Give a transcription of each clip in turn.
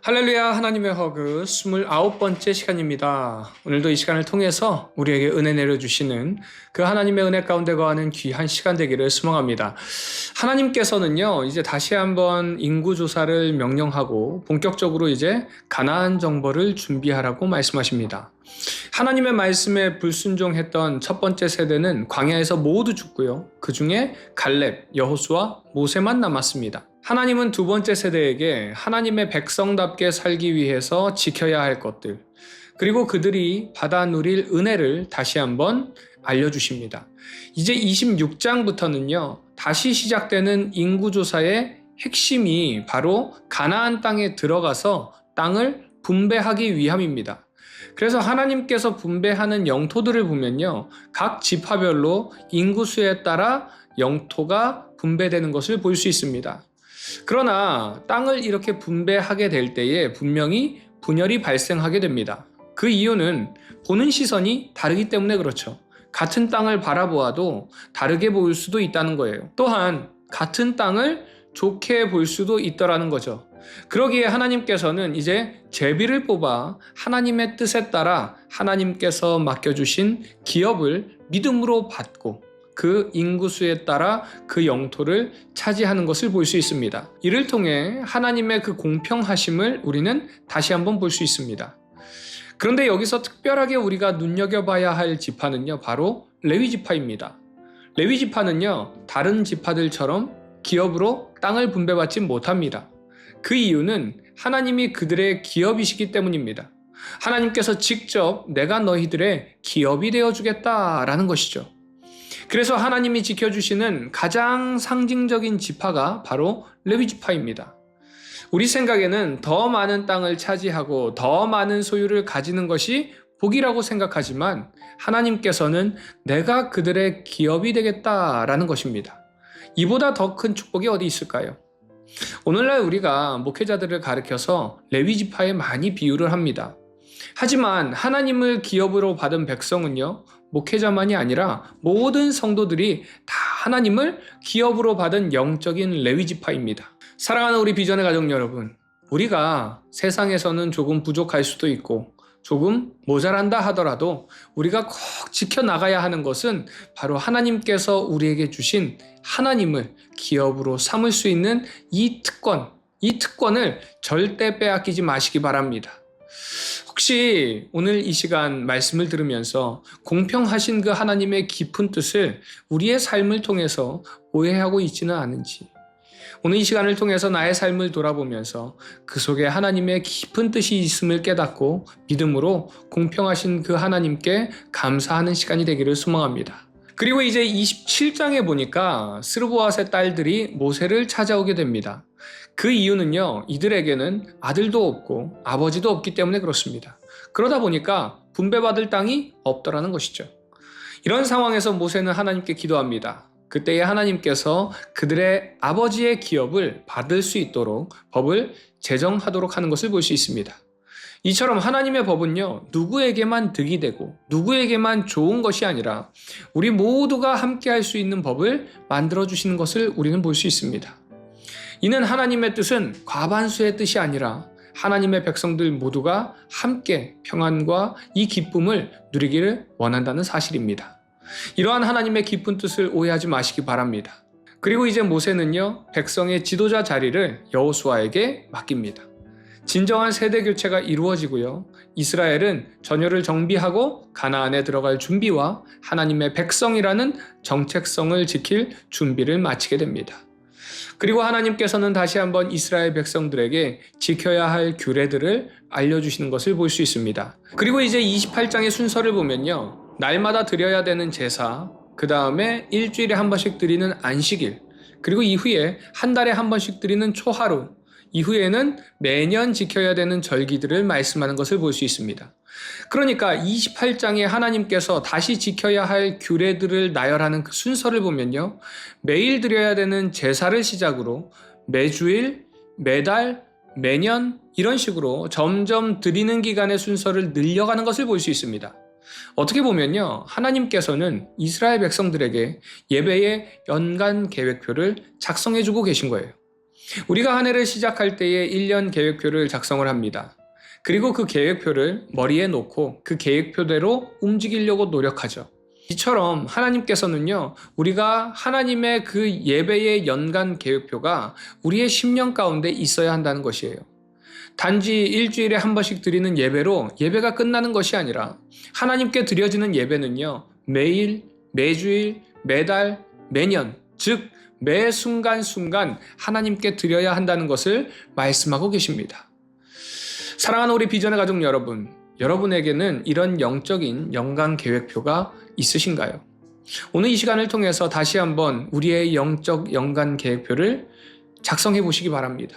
할렐루야. 하나님의 허그 29번째 시간입니다. 오늘도 이 시간을 통해서 우리에게 은혜 내려주시는 그 하나님의 은혜 가운데 거하는 귀한 시간 되기를 소망합니다. 하나님께서는요, 이제 다시 한번 인구조사를 명령하고 본격적으로 이제 가나안 정벌을 준비하라고 말씀하십니다. 하나님의 말씀에 불순종했던 첫 번째 세대는 광야에서 모두 죽고요. 그 중에 갈렙, 여호수아, 모세만 남았습니다. 하나님은 두 번째 세대에게 하나님의 백성답게 살기 위해서 지켜야 할 것들, 그리고 그들이 받아 누릴 은혜를 다시 한번 알려주십니다. 이제 26장부터는요, 다시 시작되는 인구조사의 핵심이 바로 가나안 땅에 들어가서 땅을 분배하기 위함입니다. 그래서 하나님께서 분배하는 영토들을 보면요, 각 지파별로 인구수에 따라 영토가 분배되는 것을 볼 수 있습니다. 그러나 땅을 이렇게 분배하게 될 때에 분명히 분열이 발생하게 됩니다. 그 이유는 보는 시선이 다르기 때문에 그렇죠. 같은 땅을 바라보아도 다르게 보일 수도 있다는 거예요. 또한 같은 땅을 좋게 볼 수도 있더라는 거죠. 그러기에 하나님께서는 이제 제비를 뽑아 하나님의 뜻에 따라 하나님께서 맡겨주신 기업을 믿음으로 받고 그 인구수에 따라 그 영토를 차지하는 것을 볼 수 있습니다. 이를 통해 하나님의 그 공평하심을 우리는 다시 한번 볼 수 있습니다. 그런데 여기서 특별하게 우리가 눈여겨봐야 할 지파는요, 바로 레위 지파입니다. 레위 지파는요, 다른 지파들처럼 기업으로 땅을 분배받지 못합니다. 그 이유는 하나님이 그들의 기업이시기 때문입니다. 하나님께서 직접 내가 너희들의 기업이 되어주겠다라는 것이죠. 그래서 하나님이 지켜주시는 가장 상징적인 지파가 바로 레위 지파입니다. 우리 생각에는 더 많은 땅을 차지하고 더 많은 소유를 가지는 것이 복이라고 생각하지만 하나님께서는 내가 그들의 기업이 되겠다라는 것입니다. 이보다 더 큰 축복이 어디 있을까요? 오늘날 우리가 목회자들을 가르쳐서 레위 지파에 많이 비유를 합니다. 하지만 하나님을 기업으로 받은 백성은요, 목회자만이 아니라 모든 성도들이 다 하나님을 기업으로 받은 영적인 레위 지파입니다. 사랑하는 우리 비전의 가족 여러분, 우리가 세상에서는 조금 부족할 수도 있고 조금 모자란다 하더라도 우리가 꼭 지켜나가야 하는 것은 바로 하나님께서 우리에게 주신 하나님을 기업으로 삼을 수 있는 이 특권을 절대 빼앗기지 마시기 바랍니다. 혹시 오늘 이 시간 말씀을 들으면서 공평하신 그 하나님의 깊은 뜻을 우리의 삶을 통해서 오해하고 있지는 않은지, 오늘 이 시간을 통해서 나의 삶을 돌아보면서 그 속에 하나님의 깊은 뜻이 있음을 깨닫고 믿음으로 공평하신 그 하나님께 감사하는 시간이 되기를 소망합니다. 그리고 이제 27장에 보니까 스르보앗의 딸들이 모세를 찾아오게 됩니다. 그 이유는요, 이들에게는 아들도 없고 아버지도 없기 때문에 그렇습니다. 그러다 보니까 분배받을 땅이 없더라는 것이죠. 이런 상황에서 모세는 하나님께 기도합니다. 그때에 하나님께서 그들의 아버지의 기업을 받을 수 있도록 법을 제정하도록 하는 것을 볼 수 있습니다. 이처럼 하나님의 법은요, 누구에게만 득이 되고 누구에게만 좋은 것이 아니라 우리 모두가 함께 할 수 있는 법을 만들어 주시는 것을 우리는 볼 수 있습니다. 이는 하나님의 뜻은 과반수의 뜻이 아니라 하나님의 백성들 모두가 함께 평안과 이 기쁨을 누리기를 원한다는 사실입니다. 이러한 하나님의 깊은 뜻을 오해하지 마시기 바랍니다. 그리고 이제 모세는요, 백성의 지도자 자리를 여호수아에게 맡깁니다. 진정한 세대 교체가 이루어지고요, 이스라엘은 전열을 정비하고 가나안에 들어갈 준비와 하나님의 백성이라는 정체성을 지킬 준비를 마치게 됩니다. 그리고 하나님께서는 다시 한번 이스라엘 백성들에게 지켜야 할 규례들을 알려주시는 것을 볼 수 있습니다. 그리고 이제 28장의 순서를 보면요, 날마다 드려야 되는 제사, 그 다음에 일주일에 한 번씩 드리는 안식일, 그리고 이후에 한 달에 한 번씩 드리는 초하루, 이후에는 매년 지켜야 되는 절기들을 말씀하는 것을 볼 수 있습니다. 그러니까 28장에 하나님께서 다시 지켜야 할 규례들을 나열하는 그 순서를 보면요, 매일 드려야 되는 제사를 시작으로 매주일, 매달, 매년 이런 식으로 점점 드리는 기간의 순서를 늘려가는 것을 볼 수 있습니다. 어떻게 보면요, 하나님께서는 이스라엘 백성들에게 예배의 연간 계획표를 작성해주고 계신 거예요. 우리가 한 해를 시작할 때에 1년 계획표를 작성을 합니다. 그리고 그 계획표를 머리에 놓고 그 계획표대로 움직이려고 노력하죠. 이처럼 하나님께서는요, 우리가 하나님의 그 예배의 연간 계획표가 우리의 10년 가운데 있어야 한다는 것이에요. 단지 일주일에 한 번씩 드리는 예배로 예배가 끝나는 것이 아니라 하나님께 드려지는 예배는요, 매일, 매주일, 매달, 매년, 즉 매 순간순간 하나님께 드려야 한다는 것을 말씀하고 계십니다. 사랑하는 우리 비전의 가족 여러분, 여러분에게는 이런 영적인 연간 계획표가 있으신가요? 오늘 이 시간을 통해서 다시 한번 우리의 영적 연간 계획표를 작성해 보시기 바랍니다.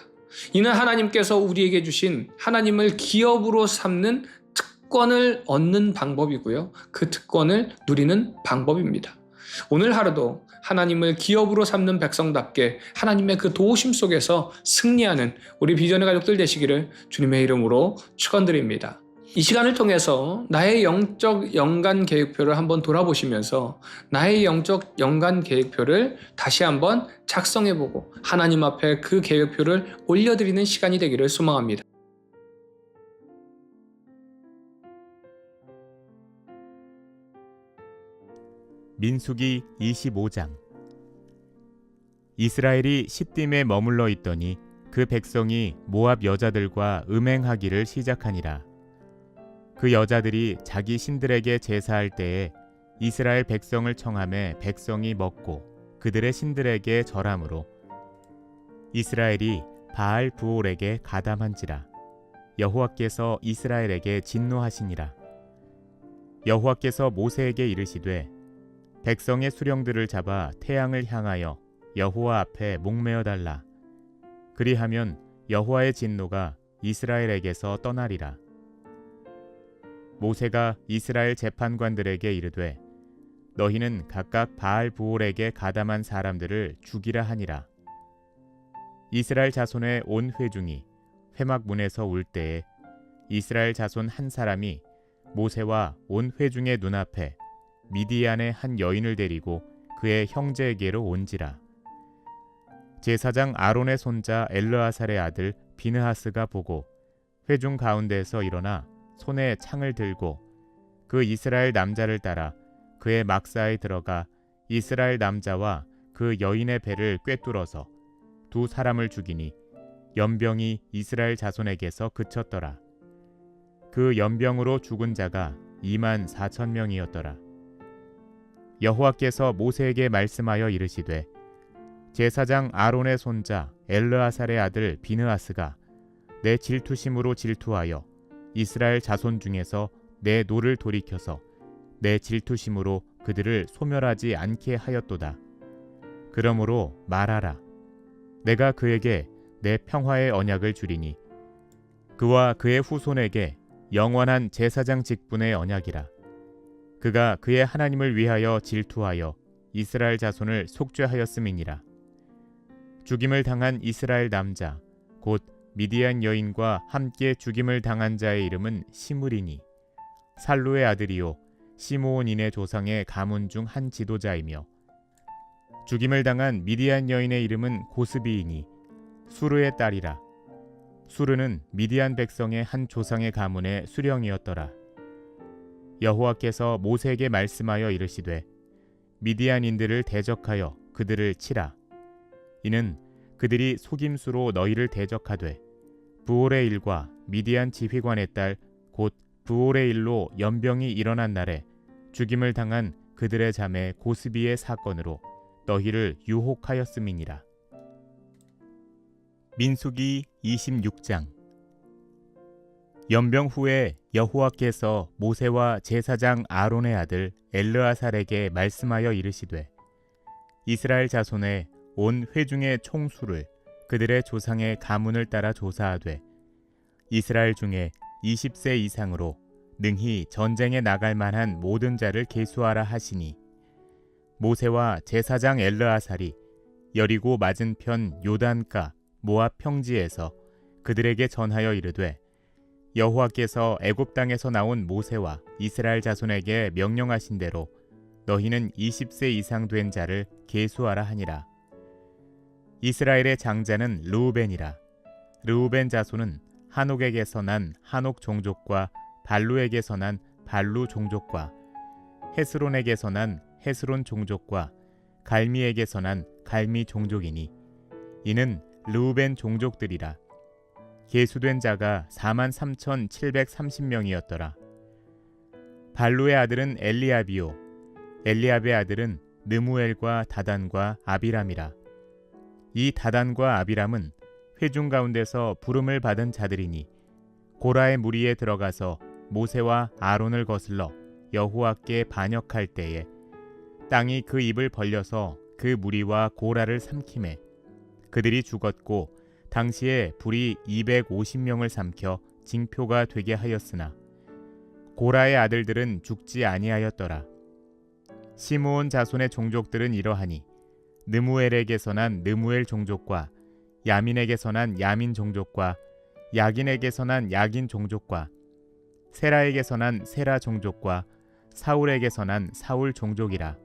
이는 하나님께서 우리에게 주신 하나님을 기업으로 삼는 특권을 얻는 방법이고요. 그 특권을 누리는 방법입니다. 오늘 하루도 하나님을 기업으로 삼는 백성답게 하나님의 그 도우심 속에서 승리하는 우리 비전의 가족들 되시기를 주님의 이름으로 축원드립니다. 이 시간을 통해서 나의 영적 연간 계획표를 한번 돌아보시면서 나의 영적 연간 계획표를 다시 한번 작성해보고 하나님 앞에 그 계획표를 올려드리는 시간이 되기를 소망합니다. 민수기 25장. 이스라엘이 시딤에 머물러 있더니 그 백성이 모압 여자들과 음행하기를 시작하니라. 그 여자들이 자기 신들에게 제사할 때에 이스라엘 백성을 청하매 백성이 먹고 그들의 신들에게 절함으로 이스라엘이 바알 부올에게 가담한지라. 여호와께서 이스라엘에게 진노하시니라. 여호와께서 모세에게 이르시되 백성의 수령들을 잡아 태양을 향하여 여호와 앞에 목매어 달라. 그리하면 여호와의 진노가 이스라엘에게서 떠나리라. 모세가 이스라엘 재판관들에게 이르되 너희는 각각 바알 부올에게 가담한 사람들을 죽이라 하니라. 이스라엘 자손의 온 회중이 회막문에서 울 때에 이스라엘 자손 한 사람이 모세와 온 회중의 눈앞에 미디안의 한 여인을 데리고 그의 형제에게로 온지라. 제사장 아론의 손자 엘르아살의 아들 비느하스가 보고 회중 가운데에서 일어나 손에 창을 들고 그 이스라엘 남자를 따라 그의 막사에 들어가 이스라엘 남자와 그 여인의 배를 꿰뚫어서 두 사람을 죽이니 연병이 이스라엘 자손에게서 그쳤더라. 그 연병으로 죽은 자가 24,000명이었더라. 여호와께서 모세에게 말씀하여 이르시되 제사장 아론의 손자 엘르아살의 아들 비느하스가 내 질투심으로 질투하여 이스라엘 자손 중에서 내 노를 돌이켜서 내 질투심으로 그들을 소멸하지 않게 하였도다. 그러므로 말하라. 내가 그에게 내 평화의 언약을 주리니 그와 그의 후손에게 영원한 제사장 직분의 언약이라. 그가 그의 하나님을 위하여 질투하여 이스라엘 자손을 속죄하였음이니라. 죽임을 당한 이스라엘 남자 곧 미디안 여인과 함께 죽임을 당한 자의 이름은 시므리니 살루의 아들이요 시므온인의 조상의 가문 중 한 지도자이며 죽임을 당한 미디안 여인의 이름은 고스비이니 수르의 딸이라. 수르는 미디안 백성의 한 조상의 가문의 수령이었더라. 여호와께서 모세에게 말씀하여 이르시되 미디안인들을 대적하여 그들을 치라. 이는 그들이 속임수로 너희를 대적하되 부올의 일과 미디안 지휘관의 딸 곧 부올의 일로 연병이 일어난 날에 죽임을 당한 그들의 자매 고스비의 사건으로 너희를 유혹하였음이니라. 민수기 26장. 연병 후에 여호와께서 모세와 제사장 아론의 아들 엘르아살에게 말씀하여 이르시되 이스라엘 자손의 온 회중의 총수를 그들의 조상의 가문을 따라 조사하되 이스라엘 중에 20세 이상으로 능히 전쟁에 나갈 만한 모든 자를 계수하라 하시니 모세와 제사장 엘르아살이 여리고 맞은편 요단가 모압 평지에서 그들에게 전하여 이르되 여호와께서 애굽 땅에서 나온 모세와 이스라엘 자손에게 명령하신 대로 너희는 20세 이상 된 자를 계수하라 하니라. 이스라엘의 장자는 르우벤이라. 르우벤 자손은 한옥에게서 난 한옥 종족과 발루에게서 난 발루 종족과 헤스론에게서 난 헤스론 종족과 갈미에게서 난 갈미 종족이니 이는 르우벤 종족들이라. 계수된 자가 43,730명이었더라. 발루의 아들은 엘리압이요 엘리압의 아들은 느무엘과 다단과 아비람이라. 이 다단과 아비람은 회중 가운데서 부름을 받은 자들이니 고라의 무리에 들어가서 모세와 아론을 거슬러 여호와께 반역할 때에 땅이 그 입을 벌려서 그 무리와 고라를 삼키매 그들이 죽었고 당시에 불이 250명을 삼켜 징표가 되게 하였으나 고라의 아들들은 죽지 아니하였더라. 시므온 자손의 종족들은 이러하니 느무엘에게서 난 느무엘 종족과 야민에게서 난 야민 종족과 야긴에게서 난 야긴 종족과 세라에게서 난 세라 종족과 사울에게서 난 사울 종족이라.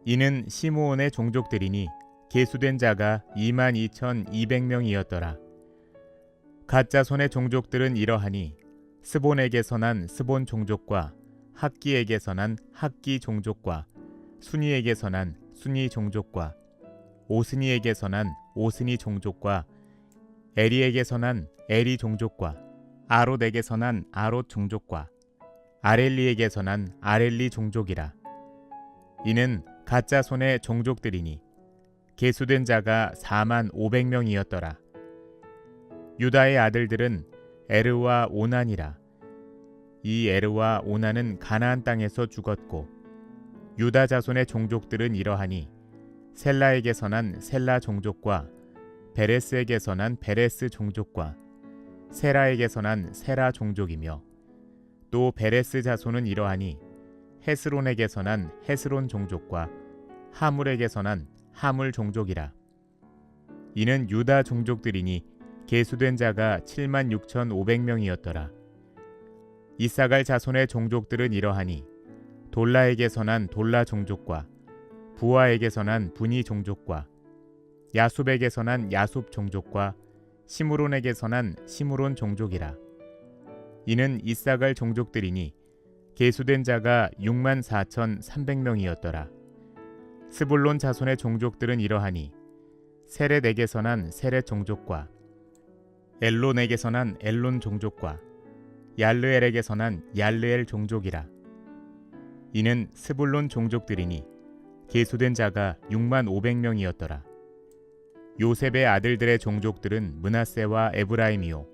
이는 시므온의 종족들이니 계수된 자가 22,200명이었더라. 갓 자손의 종족들은 이러하니 스본에게서 난 스본 종족과 학기에게서 난 학기 종족과 순이에게서 난 순이 종족과 오스니에게서 난 오스니 종족과 에리에게서 난 에리 종족과 아롯에게서 난 아롯 종족과 아렐리에게서 난 아렐리 종족이라. 이는 갓 자손의 종족들이니 계수된 자가 45,000명이었더라. 유다의 아들들은 에르와 오난이라. 이 에르와 오난은 가나안 땅에서 죽었고 유다 자손의 종족들은 이러하니 셀라에게서 난 셀라 종족과 베레스에게서 난 베레스 종족과 세라에게서 난 세라 종족이며 또 베레스 자손은 이러하니 헤스론에게서 난 헤스론 종족과 하물에게서 난 하물 종족이라. 이는 유다 종족들이니 계수된 자가 76,500명이었더라. 이사갈 자손의 종족들은 이러하니 돌라에게서 난 돌라 종족과 부하에게서 난 분이 종족과 야숲에게서 난 야숲 종족과 시므론에게서 난 시므론 종족이라. 이는 이사갈 종족들이니 계수된 자가 64,300명이었더라. 스불론 자손의 종족들은 이러하니 세렛에게서 난 세렛 종족과 엘론에게서 난 엘론 종족과 얄르엘에게서 난 얄르엘 종족이라. 이는 스불론 종족들이니 계수된 자가 65,000명이었더라. 요셉의 아들들의 종족들은 므낫세와 에브라임이요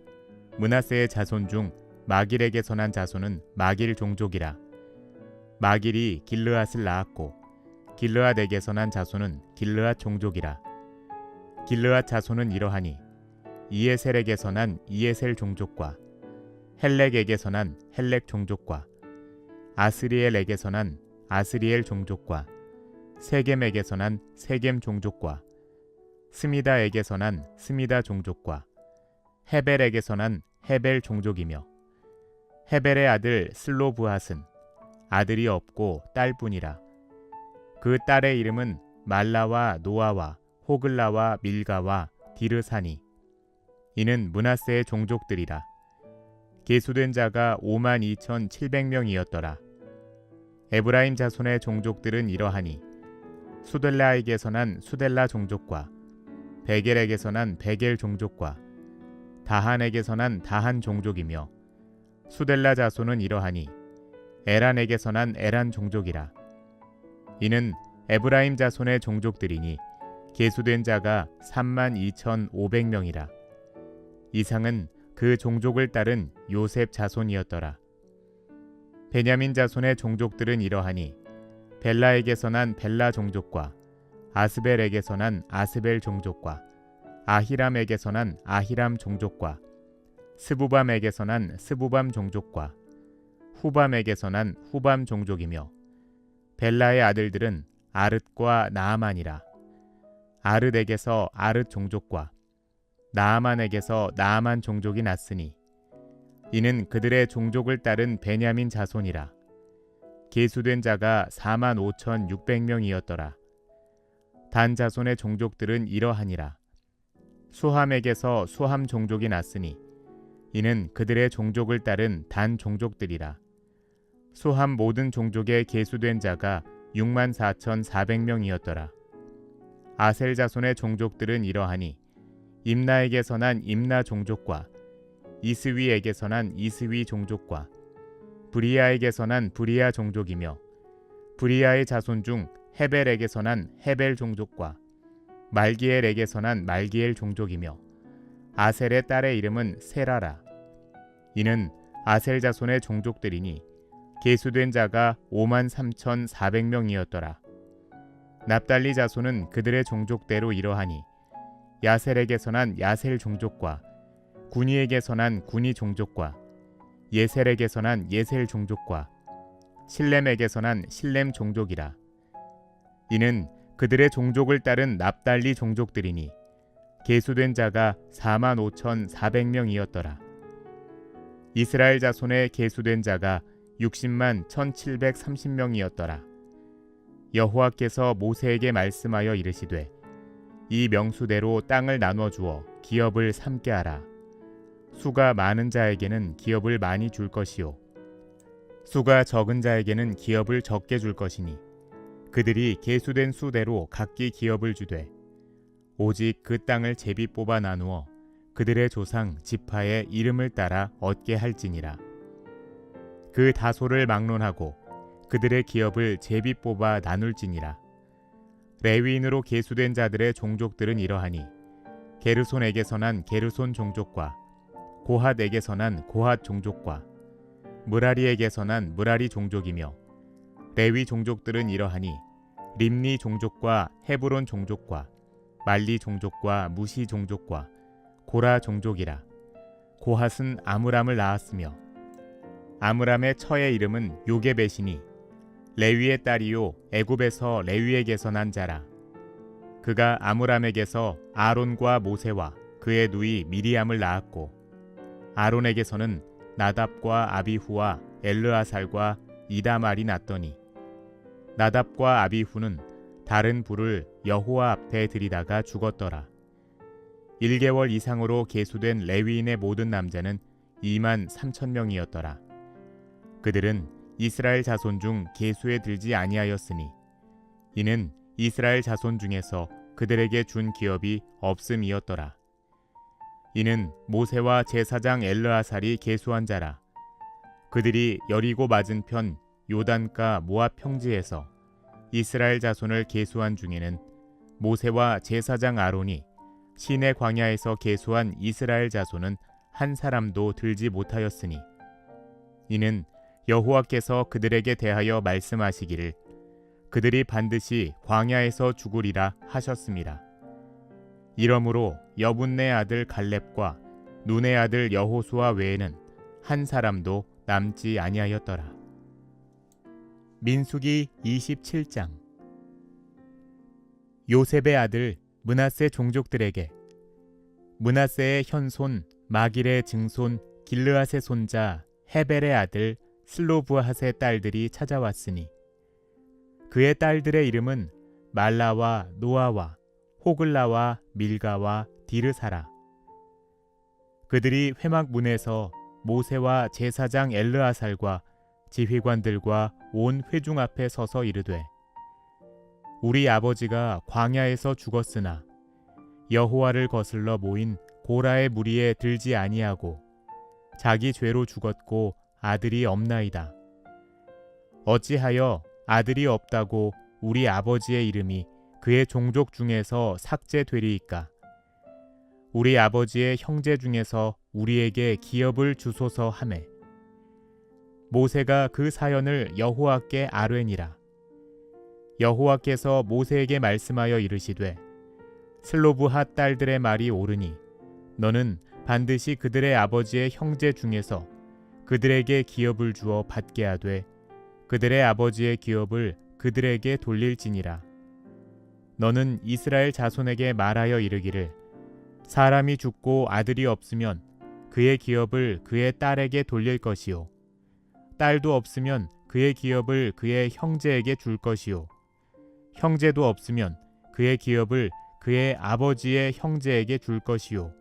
므낫세의 자손 중 마길에게서 난 자손은 마길 종족이라. 마길이 길르앗을 낳았고 길르앗에게서 난 자손은 길르앗 종족이라. 길르앗 자손은 이러하니 이에셀에게서 난 이에셀 종족과 헬렉에게서 난 헬렉 종족과 아스리엘에게서 난 아스리엘 종족과 세겜에게서 난 세겜 종족과 스미다에게서 난 스미다 종족과 헤벨에게서 난 헤벨 종족이며 헤벨의 아들 슬로브핫은 아들이 없고 딸뿐이라. 그 딸의 이름은 말라와 노아와 호글라와 밀가와 디르사니. 이는 므낫세의 종족들이라. 계수된 자가 52,700명이었더라. 에브라임 자손의 종족들은 이러하니 수델라에게서 난 수델라 종족과 베겔에게서 난 베겔 종족과 다한에게서 난 다한 종족이며 수델라 자손은 이러하니 에란에게서 난 에란 종족이라. 이는 에브라임 자손의 종족들이니 계수된 자가 32,500명이라. 이상은 그 종족을 따른 요셉 자손이었더라. 베냐민 자손의 종족들은 이러하니 벨라에게서 난 벨라 종족과 아스벨에게서 난 아스벨 종족과 아히람에게서 난 아히람 종족과 스부밤에게서 난 스부밤 종족과 후밤에게서 난 후밤 종족이며 벨라의 아들들은 아릇과 나아만이라. 아릇에게서 아릇 종족과 나아만에게서 나아만 종족이 났으니 이는 그들의 종족을 따른 베냐민 자손이라. 계수된 자가 45,600명이었더라. 단 자손의 종족들은 이러하니라. 수함에게서 수함 종족이 났으니 이는 그들의 종족을 따른 단 종족들이라. 수함 모든 종족에 계수된 자가 64,400명이었더라. 아셀 자손의 종족들은 이러하니 임나에게서 난 임나 종족과 이스위에게서 난 이스위 종족과 브리아에게서 난 브리아 종족이며 브리아의 자손 중 헤벨에게서 난 헤벨 종족과 말기엘에게서 난 말기엘 종족이며 아셀의 딸의 이름은 세라라. 이는 아셀 자손의 종족들이니 계수된 자가 53,400명이었더라. 납달리 자손은 그들의 종족대로 이러하니 야셀에게서 난 야셀 종족과 구니에게서 난 구니 종족과 예셀에게서 난 예셀 종족과 실렘에게서 난 실렘 종족이라. 이는 그들의 종족을 따른 납달리 종족들이니 계수된 자가 45,400명이었더라. 이스라엘 자손의 계수된 자가 60만 1,730명이었더라. 여호와께서 모세에게 말씀하여 이르시되 이 명수대로 땅을 나눠 주어 기업을 삼게 하라. 수가 많은 자에게는 기업을 많이 줄 것이요 수가 적은 자에게는 기업을 적게 줄 것이니 그들이 계수된 수대로 각기 기업을 주되 오직 그 땅을 제비 뽑아 나누어 그들의 조상 지파의 이름을 따라 얻게 할지니라. 그 다소를 막론하고 그들의 기업을 제비 뽑아 나눌지니라. 레위인으로 계수된 자들의 종족들은 이러하니 게르손에게서 난 게르손 종족과 고핫에게서 난 고핫 종족과 무라리에게서 난 무라리 종족이며 레위 종족들은 이러하니 림니 종족과 헤브론 종족과 말리 종족과 무시 종족과 고라 종족이라. 고핫은 아므람을 낳았으며 아므람의 처의 이름은 요게벳이니 레위의 딸이요 애굽에서 레위에게서 난 자라. 그가 아므람에게서 아론과 모세와 그의 누이 미리암을 낳았고 아론에게서는 나답과 아비후와 엘르아살과 이다말이 났더니 나답과 아비후는 다른 불을 여호와 앞에 들이다가 죽었더라. 1개월 이상으로 계수된 레위인의 모든 남자는 2만 3천 명이었더라. 그들은 이스라엘 자손 중 계수에 들지 아니하였으니 이는 이스라엘 자손 중에서 그들에게 준 기업이 없음이었더라. 이는 모세와 제사장 엘르아살이 계수한 자라. 그들이 여리고 맞은편 요단가 모압 평지에서 이스라엘 자손을 계수한 중에는 모세와 제사장 아론이 시내 광야에서 계수한 이스라엘 자손은 한 사람도 들지 못하였으니 이는 여호와께서 그들에게 대하여 말씀하시기를 그들이 반드시 광야에서 죽으리라 하셨습니다. 이러므로 여분네 아들 갈렙과 눈의 아들 여호수아 외에는 한 사람도 남지 아니하였더라. 민수기 27장. 요셉의 아들 므낫세 종족들에게 므낫세의 현손 마길의 증손 길르앗의 손자 헤벨의 아들 슬로브핫의 딸들이 찾아왔으니 그의 딸들의 이름은 말라와 노아와 호글라와 밀가와 디르사라. 그들이 회막 문에서 모세와 제사장 엘르아살과 지휘관들과 온 회중 앞에 서서 이르되 우리 아버지가 광야에서 죽었으나 여호와를 거슬러 모인 고라의 무리에 들지 아니하고 자기 죄로 죽었고 아들이 없나이다. 어찌하여 아들이 없다고 우리 아버지의 이름이 그의 종족 중에서 삭제되리이까? 우리 아버지의 형제 중에서 우리에게 기업을 주소서 하매 모세가 그 사연을 여호와께 아뢰니라. 여호와께서 모세에게 말씀하여 이르시되 슬로브핫 딸들의 말이 옳으니 너는 반드시 그들의 아버지의 형제 중에서 그들에게 기업을 주어 받게 하되 그들의 아버지의 기업을 그들에게 돌릴지니라. 너는 이스라엘 자손에게 말하여 이르기를 사람이 죽고 아들이 없으면 그의 기업을 그의 딸에게 돌릴 것이요 딸도 없으면 그의 기업을 그의 형제에게 줄 것이요 형제도 없으면 그의 기업을 그의 아버지의 형제에게 줄 것이요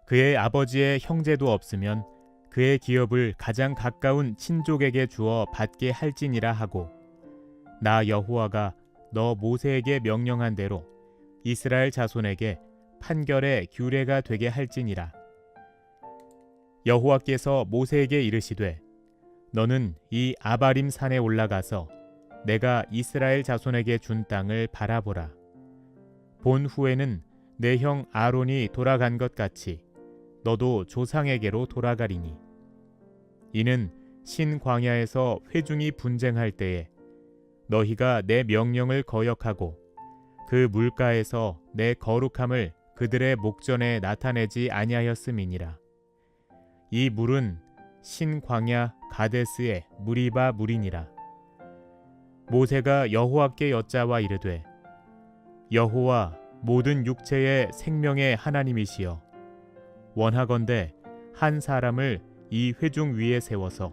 그의 아버지의 형제도 없으면 그의 기업을 가장 가까운 친족에게 주어 받게 할지니라 하고 나 여호와가 너 모세에게 명령한 대로 이스라엘 자손에게 판결의 규례가 되게 할지니라. 여호와께서 모세에게 이르시되 너는 이 아바림 산에 올라가서 내가 이스라엘 자손에게 준 땅을 바라보라. 본 후에는 내 형 아론이 돌아간 것 같이 너도 조상에게로 돌아가리니 이는 신 광야에서 회중이 분쟁할 때에 너희가 내 명령을 거역하고 그 물가에서 내 거룩함을 그들의 목전에 나타내지 아니하였음이니라. 이 물은 신 광야 가데스의 무리바 물이니라. 모세가 여호와께 여짜와 이르되 여호와 모든 육체의 생명의 하나님이시여 원하건대 한 사람을 이 회중 위에 세워서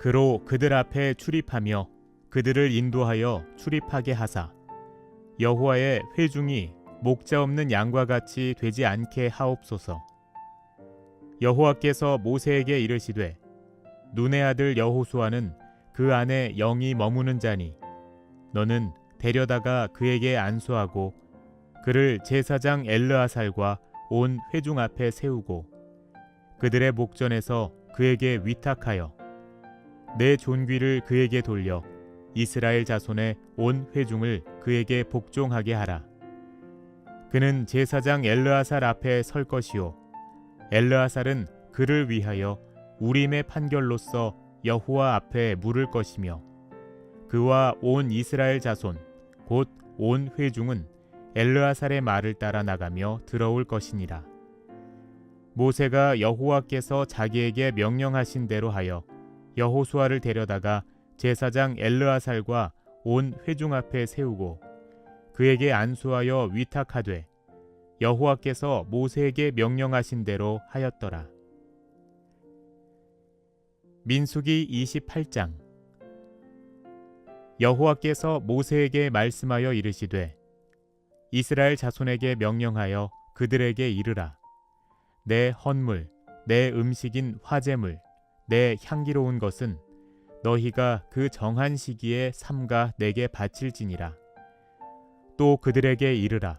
그로 그들 앞에 출입하며 그들을 인도하여 출입하게 하사 여호와의 회중이 목자 없는 양과 같이 되지 않게 하옵소서. 여호와께서 모세에게 이르시되 눈의 아들 여호수아는 그 안에 영이 머무는 자니 너는 데려다가 그에게 안수하고 그를 제사장 엘르아살과 온 회중 앞에 세우고 그들의 목전에서 그에게 위탁하여 내 존귀를 그에게 돌려 이스라엘 자손의 온 회중을 그에게 복종하게 하라. 그는 제사장 엘르아살 앞에 설 것이요 엘르아살은 그를 위하여 우림의 판결로서 여호와 앞에 물을 것이며 그와 온 이스라엘 자손 곧 온 회중은 엘르아살의 말을 따라 나가며 들어올 것이니라. 모세가 여호와께서 자기에게 명령하신 대로 하여 여호수아를 데려다가 제사장 엘르아살과 온 회중 앞에 세우고 그에게 안수하여 위탁하되 여호와께서 모세에게 명령하신 대로 하였더라. 민수기 28장. 여호와께서 모세에게 말씀하여 이르시되 이스라엘 자손에게 명령하여 그들에게 이르라. 내 헌물, 내 음식인 화제물, 내 향기로운 것은 너희가 그 정한 시기에 삼가 내게 바칠지니라. 또 그들에게 이르라.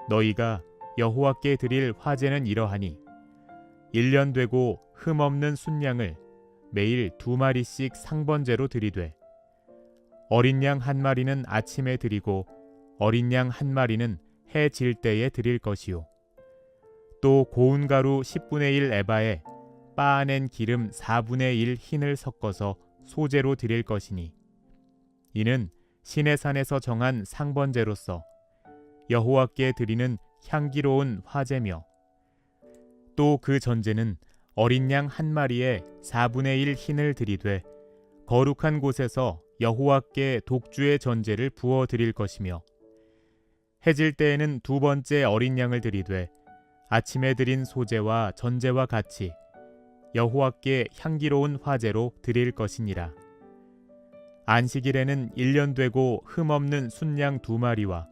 너희가 여호와께 드릴 화제는 이러하니 1년 되고 흠없는 순양을 매일 2마리씩 상번제로 드리되 어린 양 1마리는 아침에 드리고 어린 양 1마리는 해 질 때에 드릴 것이요 또 고운 가루 10분의 1 에바에 빻아낸 기름 4분의 1 흰을 섞어서 소제로 드릴 것이니 이는 신의 산에서 정한 상번제로서 여호와께 드리는 향기로운 화제며 또 그 전제는 어린 양 1마리에 4분의 1 흰을 드리되 거룩한 곳에서 여호와께 독주의 전제를 부어 드릴 것이며 해질 때에는 2번째 어린 양을 드리되 아침에 드린 소제와 전제와 같이 여호와께 향기로운 화제로 드릴 것이니라. 안식일에는 1년 되고 흠없는 순양 2마리와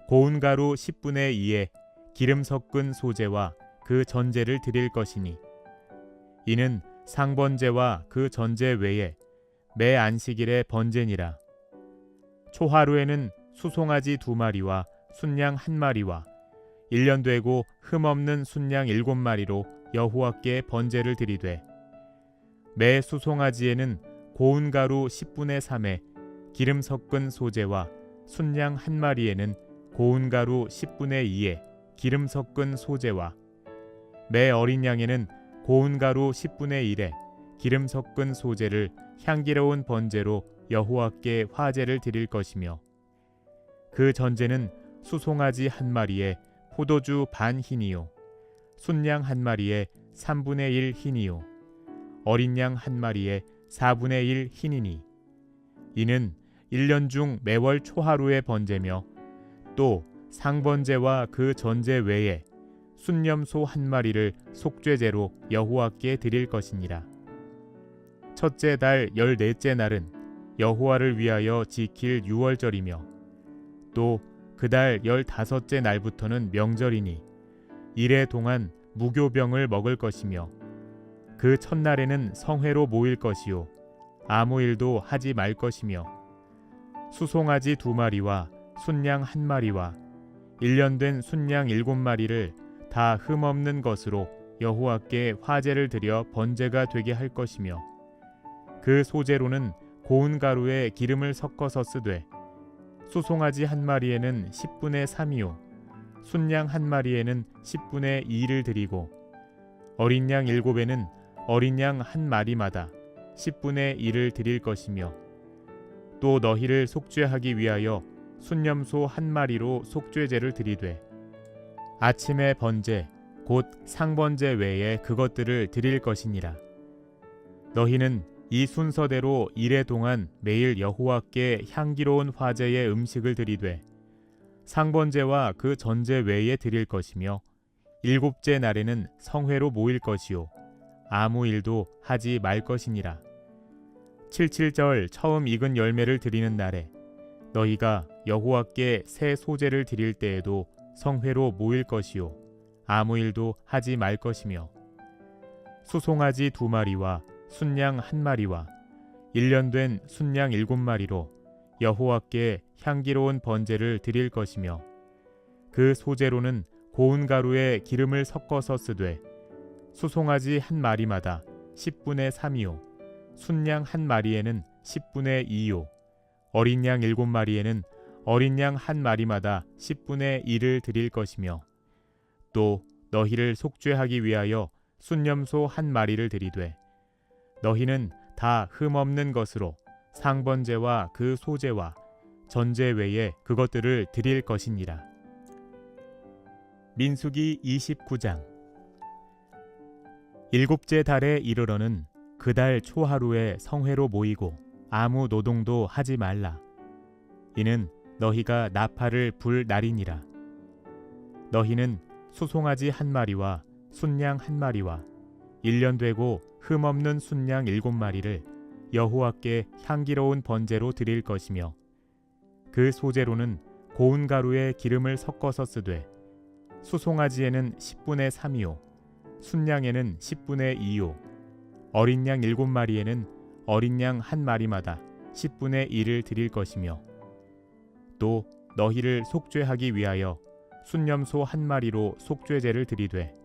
고운 가루 10분의 2에 기름 섞은 소제와 그 전제를 드릴 것이니 이는 상번제와 그 전제 외에 매 안식일의 번제니라. 초하루에는 수송아지 2마리와 순양 1마리와 1년 되고 흠없는 순양 7마리로 여호와께 번제를 드리되 매 수송아지에는 고운 가루 10분의 3에 기름 섞은 소제와 순양 1마리에는 고운 가루 10분의 2에 기름 섞은 소제와 매 어린 양에는 고운 가루 10분의 1에 기름 섞은 소제를 향기로운 번제로 여호와께 화제를 드릴 것이며 그 전제는 수송아지 1마리에 포도주 반 흰이요 순양 1마리에 3분의 1 흰이요 어린 양 1마리에 4분의 1 흰이니 이는 1년 중 매월 초하루의 번제며 또 상번제와 그 전제 외에 순념소 1마리를 속죄제로 여호와께 드릴 것이니라. 첫째 달 14째 날은 여호와를 위하여 지킬 유월절이며 또 그달 15째 날부터는 명절이니 이래 동안 무교병을 먹을 것이며 그 첫날에는 성회로 모일 것이요 아무 일도 하지 말 것이며 수송아지 2마리와 순양 1마리와 1년 된 순양 7마리를 다 흠없는 것으로 여호와께 화제를 드려 번제가 되게 할 것이며 그 소제로는 고운 가루에 기름을 섞어서 쓰되 수송아지 1마리에는 10분의 3이요 순양 1마리에는 10분의 2를 드리고 어린 양 7에는 어린 양 1마리마다 10분의 1을 드릴 것이며 또 너희를 속죄하기 위하여 순염소 1마리로 속죄제를 드리되 아침의 번제 곧 상번제 외에 그것들을 드릴 것이니라. 너희는 이 순서대로 이래 동안 매일 여호와께 향기로운 화제의 음식을 드리되 상번제와 그 전제 외에 드릴 것이며 7째 날에는 성회로 모일 것이요 아무 일도 하지 말 것이니라. 77절 처음 익은 열매를 드리는 날에 너희가 여호와께 새 소제를 드릴 때에도 성회로 모일 것이요 아무 일도 하지 말 것이며 수송아지 2마리와 순양 1마리와 1년 된 순양 7마리로 여호와께 향기로운 번제를 드릴 것이며 그 소제로는 고운 가루에 기름을 섞어서 쓰되 수송아지 1마리마다 10분의 3이요 순양 1마리에는 10분의 2요 어린 양 7마리에는 어린 양 1마리마다 10분의 1을 드릴 것이며 또 너희를 속죄하기 위하여 순염소 1마리를 드리되 너희는 다 흠없는 것으로 상번제와 그 소제와 전제 외에 그것들을 드릴 것이니라. 민수기 29장 7째 달에 이르러는 그 달 초하루에 성회로 모이고 아무 노동도 하지 말라. 이는 너희가 나팔을 불 날이니라. 너희는 수송아지 1마리와 순양 1마리와 1년 되고 흠없는 순양 7마리를 여호와께 향기로운 번제로 드릴 것이며 그 소제로는 고운 가루에 기름을 섞어서 쓰되 수송아지에는 10분의 3이요 순양에는 10분의 2요 어린 양 7마리에는 어린 양 1마리마다 10분의 1을 드릴 것이며 또 너희를 속죄하기 위하여 순염소 1마리로 속죄제를 드리되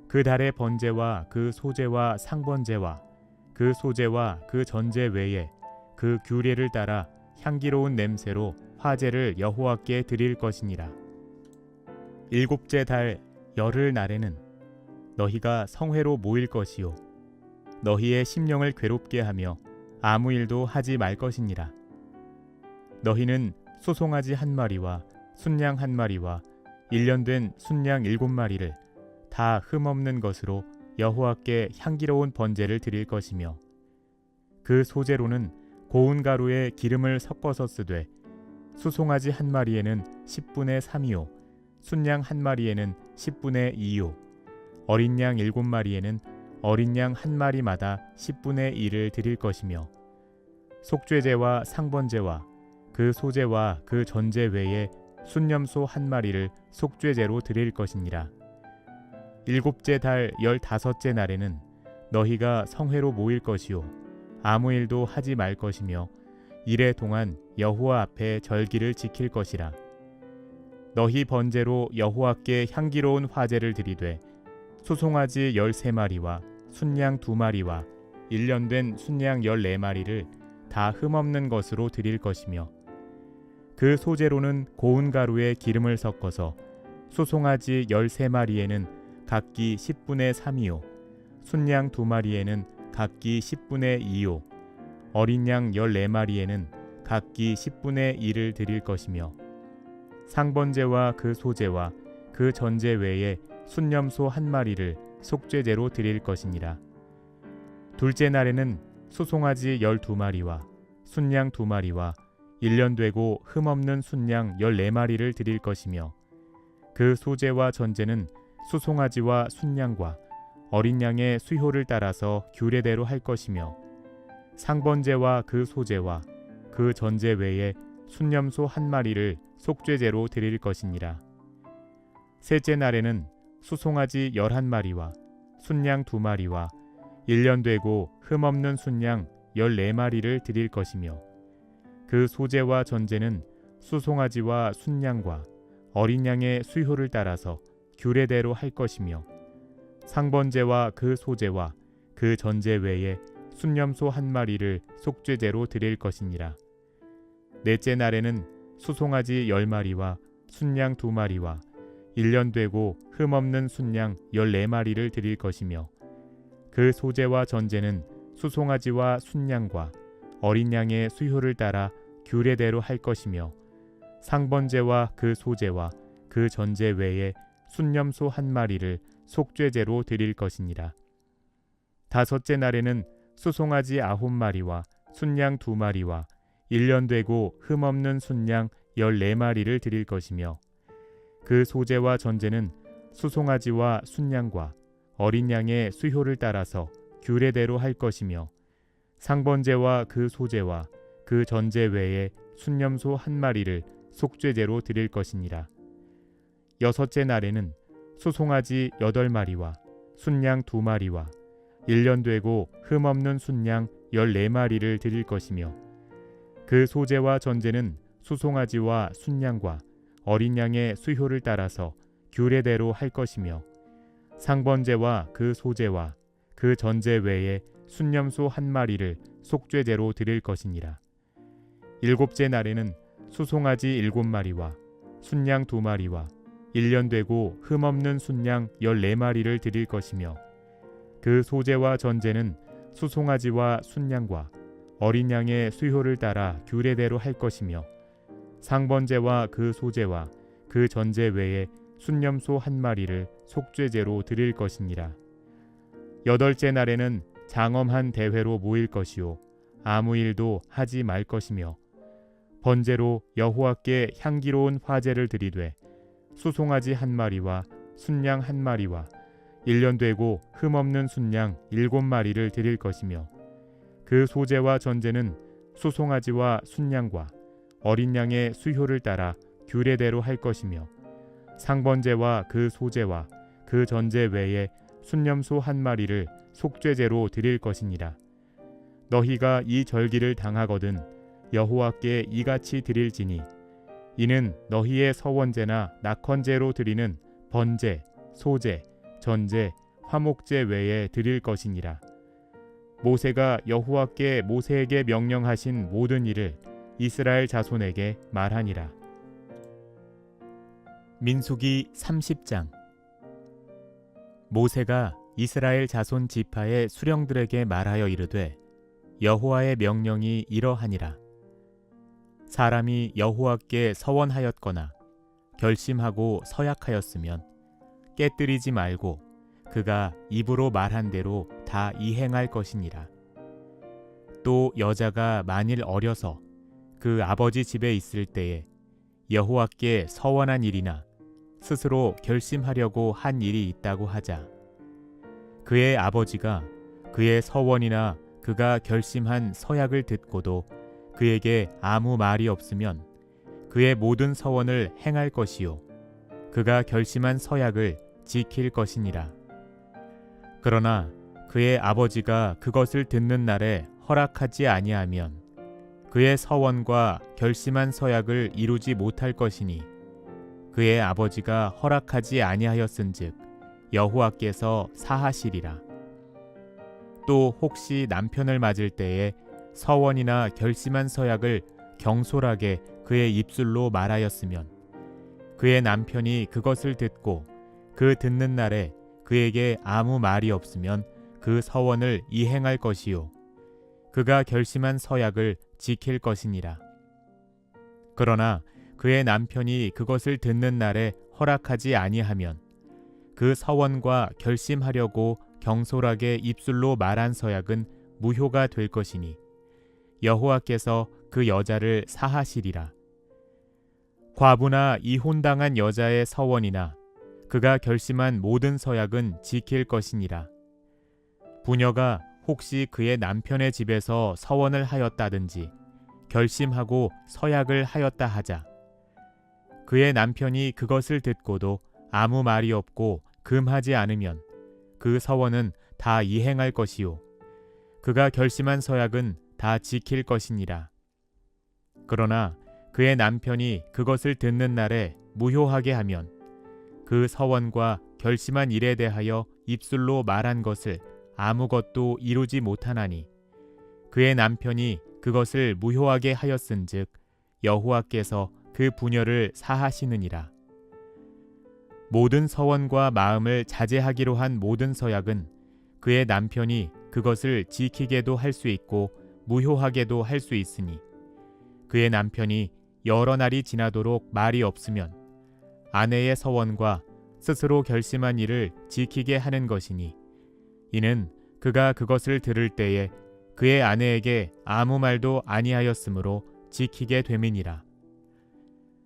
그 달의 번제와 그 소제와 상번제와 그 소제와 그 전제 외에 그 규례를 따라 향기로운 냄새로 화제를 여호와께 드릴 것이니라. 7째 달 열흘 날에는 너희가 성회로 모일 것이요 너희의 심령을 괴롭게 하며 아무 일도 하지 말 것이니라. 너희는 소송아지 1마리와 순양 1마리와 1년 된 순양 7마리를 다 흠없는 것으로 여호와께 향기로운 번제를 드릴 것이며 그 소제로는 고운 가루에 기름을 섞어서 쓰되 수송아지 1마리에는 10분의 3이요 순양 1마리에는 10분의 2요 어린 양 7마리에는 어린 양 1마리마다 10분의 1을 드릴 것이며 속죄제와 상번제와 그 소제와 그 전제 외에 순염소 1마리를 속죄제로 드릴 것이니라. 7째 달 15째 날에는 너희가 성회로 모일 것이요 아무 일도 하지 말 것이며 이래 동안 여호와 앞에 절기를 지킬 것이라. 너희 번제로 여호와께 향기로운 화제를 드리되 소송아지 13마리와 순양 2마리와 1년 된 순양 14마리를 다 흠없는 것으로 드릴 것이며 그 소제로는 고운 가루에 기름을 섞어서 소송아지 13마리에는 각기 10분의 3이요 순양 2마리에는 각기 10분의 2요 어린 양 14마리에는 각기 10분의 1을 드릴 것이며 상번제와 그 소제와 그 전제 외에 순염소 1마리를 속죄제로 드릴 것이니라. 둘째 날에는 소송아지 12마리와 순양 2마리와 1년 되고 흠없는 순양 14마리를 드릴 것이며 그 소제와 전제는 수송아지와 순양과 어린 양의 수효를 따라서 규례대로 할 것이며 상번제와 그 소제와 그 전제 외에 순념소 한 마리를 속죄제로 드릴 것이니라. 셋째 날에는 수송아지 11마리와 순양 2마리와 1년 되고 흠없는 순양 14마리를 드릴 것이며, 그 소제와 전제는 수송아지와 순양과 어린 양의 수효를 따라서 규례대로 할 것이며, 상번제와 그 소제와 그 전제 외에 순념소 한 마리를 속죄제로 드릴 것이니라. 넷째 날에는 수송아지 10마리와 순양 2마리와 1년 되고 흠없는 순양 14마리를 드릴 것이며, 그 소제와 전제는 수송아지와 순양과 어린 양의 수효를 따라 규례대로 할 것이며, 상번제와 그 소제와 그 전제 외에 순념소 한 마리를 속죄제로 드릴 것이니라. 다섯째 날에는 수송아지 9마리와 순양 2마리와 1년 되고 흠없는 순양 14마리를 드릴 것이며, 그 소제와 전제는 수송아지와 순양과 어린 양의 수효를 따라서 규례대로 할 것이며, 상번제와 그 소제와 그 전제 외에 순념소 한 마리를 속죄제로 드릴 것이니라. 여섯째 날에는 수송아지 8마리와 순양 2마리와 1년 되고 흠없는 순양 14마리를 드릴 것이며, 그 소제와 전제는 수송아지와 순양과 어린 양의 수효를 따라서 규례대로 할 것이며, 상번제와 그 소제와 그 전제 외에 순념소 한 마리를 속죄제로 드릴 것이니라. 일곱째 날에는 수송아지 7마리와 순양 2마리와 1년 되고 흠없는 순양 14마리를 드릴 것이며, 그 소제와 전제는 수송아지와 순양과 어린 양의 수효를 따라 규례대로 할 것이며, 상번제와 그 소제와 그 전제 외에 순념소 한 마리를 속죄제로 드릴 것이니라. 여덟째 날에는 장엄한 대회로 모일 것이요 아무 일도 하지 말 것이며, 번제로 여호와께 향기로운 화제를 드리되 수송아지 1마리와 순양 1마리와 1년 되고 흠없는 순양 7마리를 드릴 것이며, 그 소제와 전제는 수송아지와 순양과 어린 양의 수효를 따라 규례대로 할 것이며, 상번제와 그 소제와 그 전제 외에 순념소 1마리를 속죄제로 드릴 것이니라. 너희가 이 절기를 당하거든 여호와께 이같이 드릴지니, 이는 너희의 서원제나 낙헌제로 드리는 번제, 소제, 전제, 화목제 외에 드릴 것이니라. 모세가 여호와께 모세에게 명령하신 모든 일을 이스라엘 자손에게 말하니라. 민수기 30장. 모세가 이스라엘 자손 지파의 수령들에게 말하여 이르되, 여호와의 명령이 이러하니라. 사람이 여호와께 서원하였거나 결심하고 서약하였으면 깨뜨리지 말고 그가 입으로 말한 대로 다 이행할 것이니라. 또 여자가 만일 어려서 그 아버지 집에 있을 때에 여호와께 서원한 일이나 스스로 결심하려고 한 일이 있다고 하자, 그의 아버지가 그의 서원이나 그가 결심한 서약을 듣고도 그에게 아무 말이 없으면 그의 모든 서원을 행할 것이요 그가 결심한 서약을 지킬 것이니라. 그러나 그의 아버지가 그것을 듣는 날에 허락하지 아니하면 그의 서원과 결심한 서약을 이루지 못할 것이니, 그의 아버지가 허락하지 아니하였은즉 여호와께서 사하시리라. 또 혹시 남편을 맞을 때에 서원이나 결심한 서약을 경솔하게 그의 입술로 말하였으면, 그의 남편이 그것을 듣고 그 듣는 날에 그에게 아무 말이 없으면 그 서원을 이행할 것이요 그가 결심한 서약을 지킬 것이니라. 그러나 그의 남편이 그것을 듣는 날에 허락하지 아니하면 그 서원과 결심하려고 경솔하게 입술로 말한 서약은 무효가 될 것이니 여호와께서 그 여자를 사하시리라. 과부나 이혼당한 여자의 서원이나 그가 결심한 모든 서약은 지킬 것이니라. 부녀가 혹시 그의 남편의 집에서 서원을 하였다든지 결심하고 서약을 하였다 하자. 그의 남편이 그것을 듣고도 아무 말이 없고 금하지 않으면 그 서원은 다 이행할 것이요 그가 결심한 서약은 다 지킬 것이니라. 그러나 그의 남편이 그것을 듣는 날에 무효하게 하면 그 서원과 결심한 일에 대하여 입술로 말한 것을 아무것도 이루지 못하나니 그의 남편이 그것을 무효하게 하였은즉 여호와께서 그 분열을 사하시느니라. 모든 서원과 마음을 자제하기로 한 모든 서약은 그의 남편이 그것을 지키게도 할 수 있고 무효하게도 할 수 있으니 그의 남편이 여러 날이 지나도록 말이 없으면 아내의 서원과 스스로 결심한 일을 지키게 하는 것이니 이는 그가 그것을 들을 때에 그의 아내에게 아무 말도 아니하였으므로 지키게 됨이니라.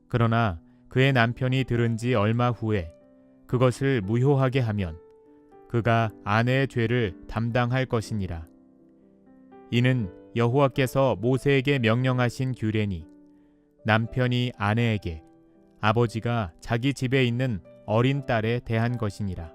그러나 그의 남편이 들은 지 얼마 후에 그것을 무효하게 하면 그가 아내의 죄를 담당할 것이니라. 이는 여호와께서 모세에게 명령하신 규례니 남편이 아내에게 아버지가 자기 집에 있는 어린 딸에 대한 것이니라.